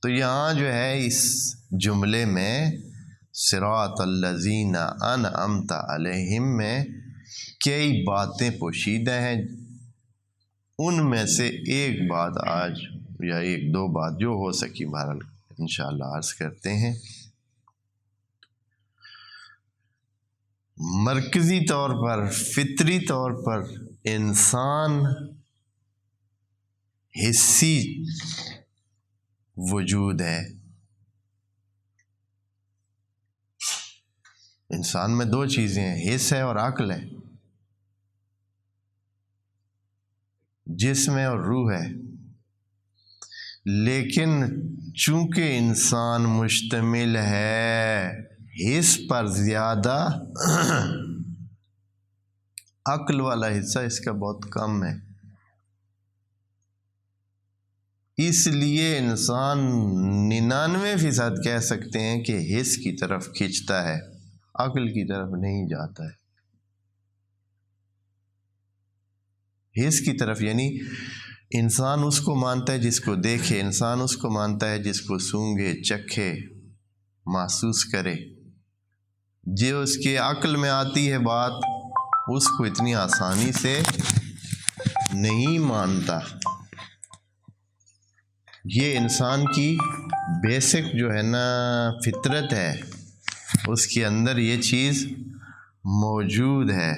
تو یہاں جو ہے اس جملے میں صراط الذین انعمت علیہم میں کئی باتیں پوشیدہ ہیں، ان میں سے ایک بات آج یا ایک دو بات جو ہو سکی بہرحال انشاءاللہ عرض کرتے ہیں۔ مرکزی طور پر، فطری طور پر انسان حسی وجود ہے۔ انسان میں دو چیزیں ہیں، حس ہے اور عقل ہے، جسم ہے اور روح ہے۔ لیکن چونکہ انسان مشتمل ہے حس پر زیادہ، عقل والا حصہ اس کا بہت کم ہے، اس لیے انسان 99% کہہ سکتے ہیں کہ حس کی طرف کھنچتا ہے، عقل کی طرف نہیں جاتا ہے۔ حس کی طرف یعنی انسان اس کو مانتا ہے جس کو دیکھے، انسان اس کو مانتا ہے جس کو سونگھے، چکھے، محسوس کرے۔ جو اس کے عقل میں آتی ہے بات، اس کو اتنی آسانی سے نہیں مانتا۔ یہ انسان کی بیسک جو ہے نا فطرت ہے، اس کے اندر یہ چیز موجود ہے۔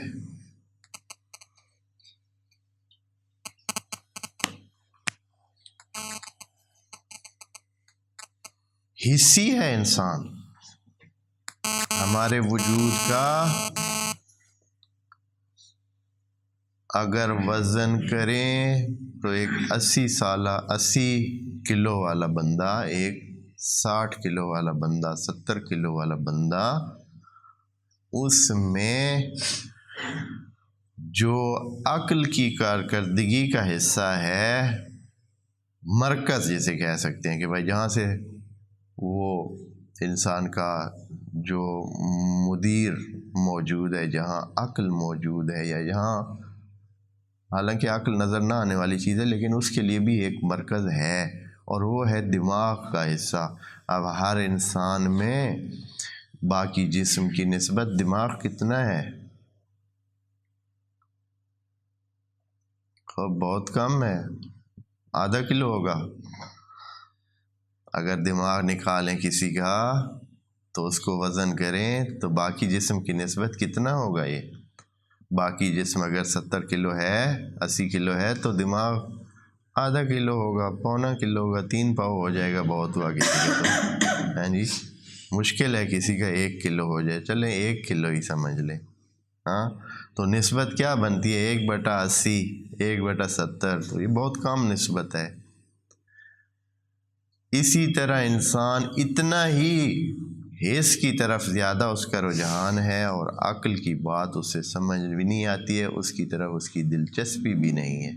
حسی ہے انسان، ہمارے وجود کا اگر وزن کریں تو ایک 80 کلو والا بندہ، ایک 60 کلو والا بندہ، 70 کلو والا بندہ، اس میں جو عقل کی کارکردگی کا حصہ ہے، مرکز جسے کہہ سکتے ہیں کہ بھائی جہاں سے وہ انسان کا جو مدیر موجود ہے، جہاں عقل موجود ہے، یا جہاں حالانکہ عقل نظر نہ آنے والی چیز ہے لیکن اس کے لیے بھی ایک مرکز ہے، اور وہ ہے دماغ کا حصہ۔ اب ہر انسان میں باقی جسم کی نسبت دماغ کتنا ہے؟ بہت کم ہے، آدھا کلو ہوگا۔ اگر دماغ نکالیں کسی کا تو اس کو وزن کریں تو باقی جسم کی نسبت کتنا ہوگا؟ یہ باقی جسم اگر 70 کلو ہے، 80 کلو ہے، تو دماغ آدھا کلو ہوگا، پونا کلو ہوگا، 3 پاؤ ہو جائے گا، بہت ہوا کسی کا تو ہاں جی، مشکل ہے کسی کا 1 کلو ہو جائے، چلیں 1 کلو ہی سمجھ لیں۔ ہاں تو نسبت کیا بنتی ہے؟ 1/80، 1/70، تو یہ بہت کم نسبت ہے۔ اسی طرح انسان اتنا ہی حس کی طرف زیادہ اس کا رجحان ہے، اور عقل کی بات اسے سمجھ بھی نہیں آتی ہے، اس کی طرف اس کی دلچسپی بھی نہیں ہے۔